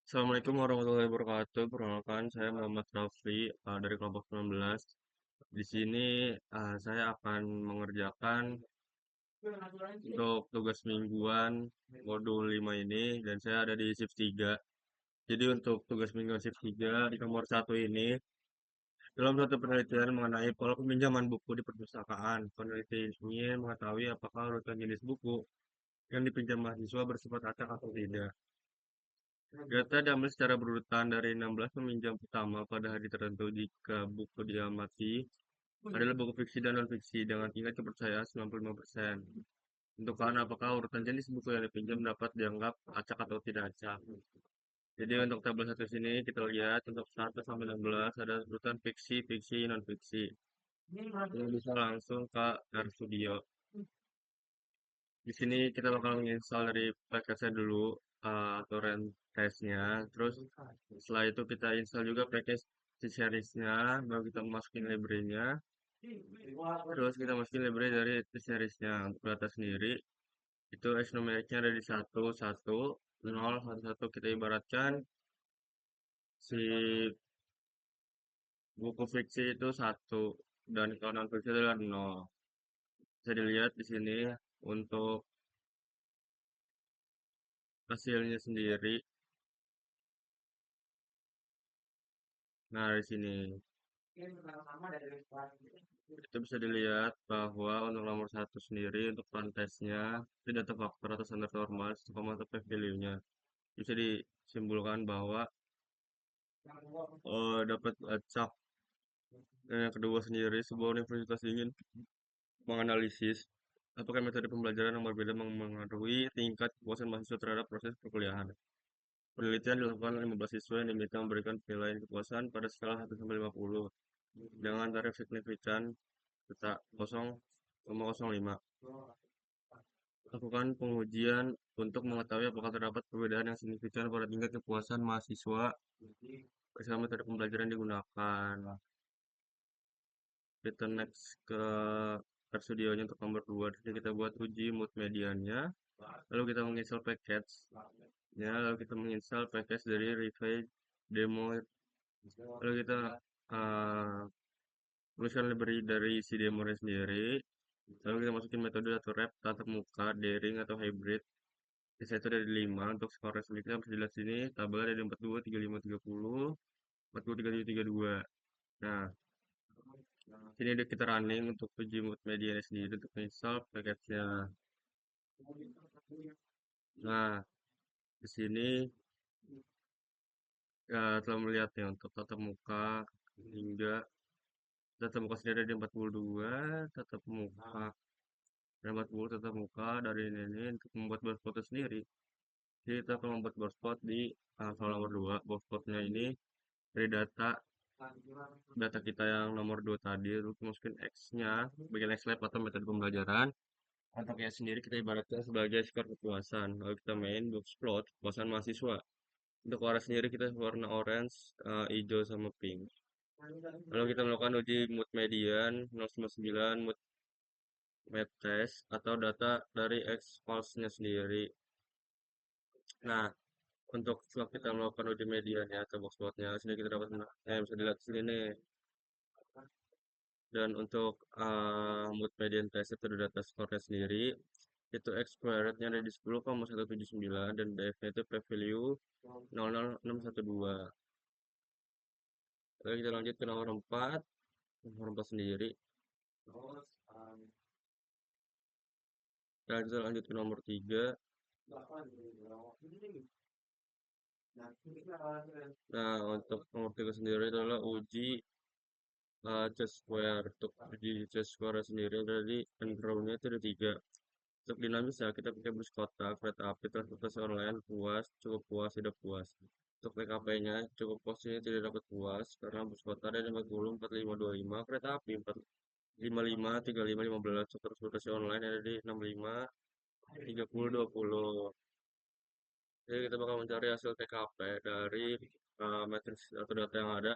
Assalamualaikum warahmatullahi wabarakatuh. Perkenalkan, saya Muhammad Rafli dari kelompok 19. Di sini saya akan mengerjakan untuk tugas mingguan modul 5 ini dan saya ada di shift 3. Jadi untuk tugas mingguan shift 3 di nomor 1 ini dalam suatu penelitian mengenai pola peminjaman buku di perpustakaan. Peneliti ini mengetahui apakah urutan jenis buku yang dipinjam mahasiswa bersifat acak atau tidak. Data diambil secara berurutan dari 16 peminjam utama pada hari tertentu jika buku diamati adalah buku fiksi dan non-fiksi dengan tingkat kepercayaan 95%. Tentukan apakah urutan jenis buku yang dipinjam dapat dianggap acak atau tidak acak. Jadi untuk tabel satu sini kita lihat untuk 1 sampai 16 ada urutan fiksi, fiksi, non-fiksi. Ini bisa langsung ke RStudio. Di sini kita bakal menginstal dari package-nya dulu atau rentasnya. Terus setelah itu kita install juga package T-Series-nya, baru kita masukin library-nya. Terus kita masukin library dari T-Series-nya. Untuk data sendiri itu hash numericnya ada di 1 1 0 1 1. Kita ibaratkan si buku fiksi itu 1 dan kalau non fiksi adalah 0. Bisa dilihat di sini untuk hasilnya sendiri. Nah, di sini itu bisa dilihat bahwa untuk nomor 1 sendiri untuk kontesnya itu data faktor atau standar normal 1,1 p-value-nya. Bisa disimpulkan bahwa dapat acak. Dan yang kedua sendiri, sebuah universitas ingin menganalisis apakah metode pembelajaran yang berbeda mengaruhi tingkat kepuasan mahasiswa terhadap proses perkuliahan. Penelitian dilakukan oleh 15 siswa yang diminta memberikan penilaian kepuasan pada skala 1 sampai 50 dengan tarif signifikan serta 0,05. Lakukan pengujian untuk mengetahui apakah terdapat perbedaan yang signifikan pada tingkat kepuasan mahasiswa bersama metode pembelajaran yang digunakan. Kita next ke studionya untuk nomor 2. Jadi kita buat uji multimedianya. Lalu kita menginstal package. Ya, lalu kita menginstal package dari Replay Demo. Lalu kita uh, tuliskan library dari si demo sendiri. Lalu kita masukin metode atau wrap, tatap muka, daring atau hybrid. Sisa itu dari 5 untuk skor resmi kita bisa dilihat sini tabelnya dari 42, 35, 30, 40, 37, 32. Nah, sini ada kita running untuk uji multimedia sendiri untuk install package-nya. Nah, di sini ya telah melihat ya untuk tatap muka hingga tatap muka sendiri ada 42, tatap muka ada 40 tatap muka dari ini untuk membuat bar foto sendiri. Jadi kita akan membuat bar spot di file nomor 2. Bar spotnya ini dari data kita yang nomor 2 tadi, lalu kita masukin X-nya, bagian X-Lab atau metode pembelajaran. Untuk Y sendiri kita ibaratkan sebagai skor kepuasan. Lalu kita main box plot kepuasan mahasiswa. Untuk warna sendiri kita warna orange, hijau, sama pink. Lalu kita melakukan uji mood median 0,9 mood map test atau data dari X pulse-nya sendiri. Nah, untuk setelah kita melakukan uji mediannya atau box plotnya, sini kita dapat bisa dilihat di sini nih. Dan untuk mood median test itu data skornya sendiri itu X squared-nya ada di 10,179 dan DF-nya itu p-value 00612. Lalu kita lanjut ke nomor 4. Nomor 4 sendiri. Kita lanjut ke nomor 3. Nah, untuk nomor 3 sendiri adalah uji C-square. Untuk uji C-square sendiri dari enrollnya itu ada 3. Untuk dinamis ya, kita pakai bus kota, kereta api, transportasi online, puas, cukup puas, tidak puas. Untuk TKP-nya, cukup puas ini tidak dapat puas, karena bus kota ada 50, 45, 25, kereta api 455, 35, 15, untuk transportasi online ada di 65, 30, 20. Jadi kita bakal mencari hasil TKP dari matriks atau data yang ada.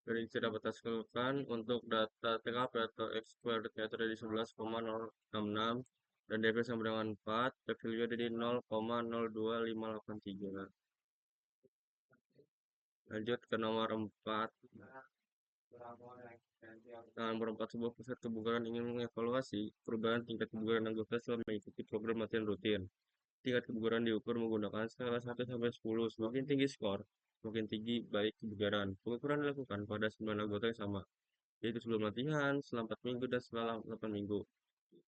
Jadi kita dapat hasilkan untuk data TKP atau X squared-nya itu ada di 11,066 dan DP sama dengan 4, P value ada di 0,02583. Lanjut ke nomor 4. Nah, nomor 4, sebuah pusat kebugaran ingin mengevaluasi perubahan tingkat kebugaran anggota selama mengikuti program latihan rutin. Tingkat kebugaran diukur menggunakan skala 1 sampai 10. Semakin tinggi skor, semakin tinggi baik kebugaran. Pengukuran dilakukan pada 9 anggota yang sama, yaitu sebelum latihan, setelah 4 minggu, dan setelah 8 minggu.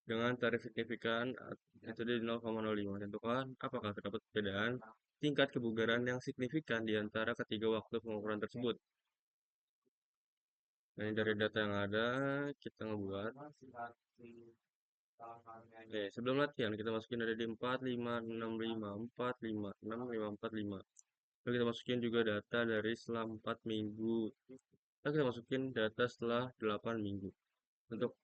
Dengan tarif signifikan, metode di 0,05. Tentukan apakah terdapat perbedaan tingkat kebugaran yang signifikan di antara ketiga waktu pengukuran tersebut. Nah, ini dari data yang ada, kita ngebuat. Oke, sebelum latihan, kita masukin ada di 4, 5, 6, 5, 4, 5, 6, 5, 4, 5. Lalu kita masukin juga data dari setelah 4 minggu. Lalu kita masukin data setelah 8 minggu. Untuk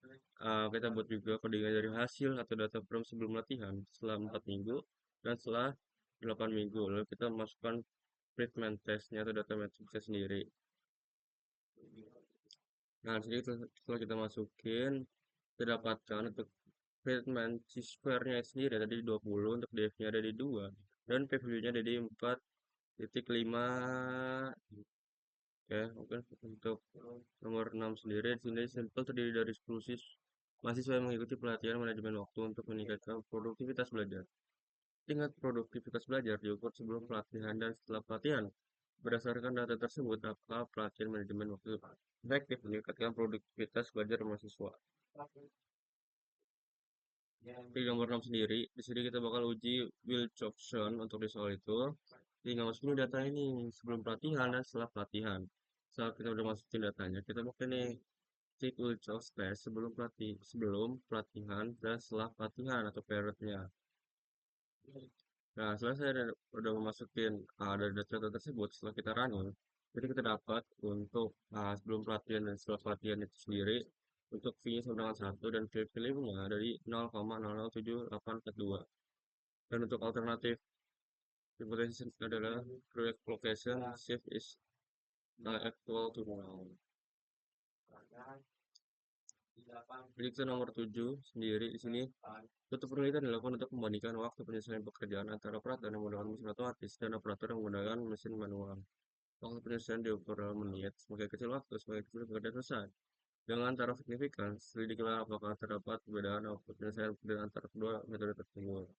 kita buat juga codingan dari hasil atau data from sebelum latihan setelah 4 minggu dan setelah 8 minggu. Lalu kita masukkan treatment testnya atau data matrixnya sendiri. Nah, di sini setelah kita masukin, kita dapatkan untuk treatment C-square-nya sendiri ada di 20, untuk DF-nya ada di 2, dan P-value-nya ada di 4,5. Oke, mungkin untuk nomor 6 sendiri, di sini sampel terdiri dari 10 mahasiswa yang mengikuti pelatihan manajemen waktu untuk meningkatkan produktivitas belajar. Tingkat produktivitas belajar diukur sebelum pelatihan dan setelah pelatihan. Berdasarkan data tersebut, apakah pelatihan manajemen waktu efektif meningkatkan produktivitas belajar mahasiswa? Di nomor 6 sendiri, di sini kita bakal uji Wilcoxon untuk di soal itu. Tinggal masukin data ini sebelum pelatihan dan setelah pelatihan. Saat kita udah masukin datanya, kita pakai nih cek Wilcox test sebelum pelatihan dan setelah pelatihan atau periodnya. Nah, setelah saya udah memasukin dari data tersebut, setelah kita running, jadi kita dapat untuk sebelum pelatihan dan setelah pelatihan itu sendiri, untuk V-nya sama dengan 1 dan V-nya dari 0,007842. Dan untuk alternatif hypothesis adalah correct location shift is equal to 0. Jadi kita nomor 7 sendiri di sini, suatu penelitian dilakukan untuk membandingkan waktu penyelesaian pekerjaan antara operator yang menggunakan mesin otomatis dan operator yang menggunakan mesin manual. Waktu penyelesaian diukur dalam menit, semakin kecil waktu, semakin kecil pekerjaan selesai. Dengan taraf signifikan, selidikilah apakah terdapat perbedaan waktu penyelesaian pekerjaan antara kedua metode tersebut.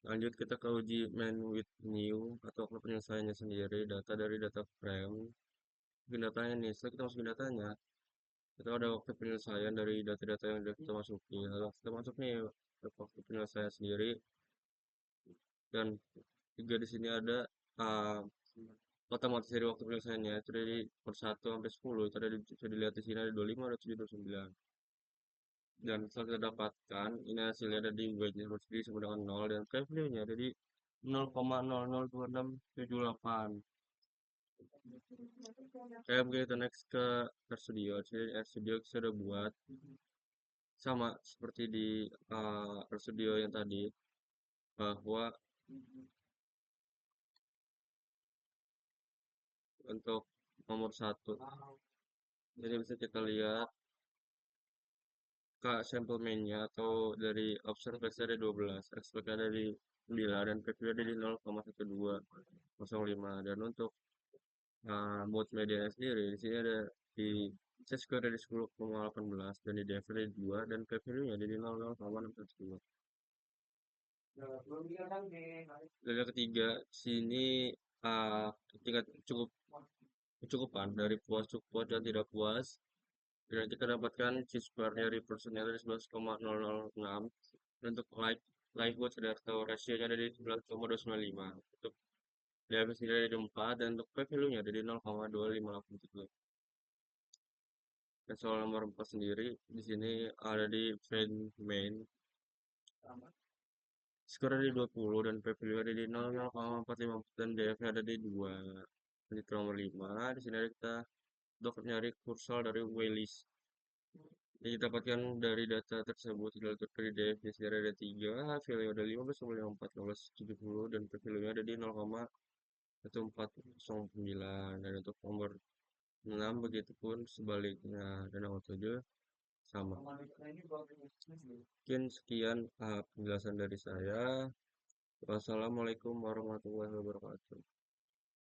Lanjut kita ke uji main with new atau penyelesaiannya sendiri, data dari data frame. Masukin datanya nih, setelah kita masukin datanya, kita ada waktu penyelesaian dari data-data yang sudah kita masukin. Lalu kita masuk nih waktu penyelesaian sendiri, dan juga di sini ada uh, otomatis dari waktu penyelesaiannya itu dari per 1 sampai 10 itu ada bisa dilihat di sini ada 25, ada 7, 29. Dan setelah kita dapatkan ini hasilnya ada di weight-nya sendiri sama dengan 0 dan value-nya ada di 0,002678. Kayak begitu, next ke RStudio. Jadi RStudio kita udah buat sama seperti di RStudio yang tadi, bahwa untuk nomor 1 jadi bisa kita lihat ke sampel mainnya atau dari observasi ada 12, expect ada di 9, dan PQ ada di 0,1205. Dan untuk mode media sendiri di sini ada di C-square dari 10,18 dan di DF dari 2 dan P-value-nya dari 0,612. Dan yang ketiga, sini tingkat kecukupan dari puas, cukup puas, dan tidak puas. Dan kita dapatkan C-square dari personnya dari 11,006. Dan untuk live watch atau ratio-nya dari 11,295. Untuk DF sendiri dari 4 dan untuk P-value-nya dari 0,2583. Dan soal nomor 4 sendiri di sini ada di friend main. Skor ada di 20 dan PPU ada di 0,454 dan DF ada di 2. Lanjut ke nomor 5. Di sini ada kita dapat nyari kursor dari Wailis. Yang kita dapatkan dari data tersebut adalah dari DF di sini ada 3, value ada 15,54, 15,70 dan PPU ada di 0,1409. Dan untuk nomor 6 begitupun sebaliknya. Dan nomor 7 sama. Mungkin sekian penjelasan dari saya. Wassalamualaikum warahmatullahi wabarakatuh.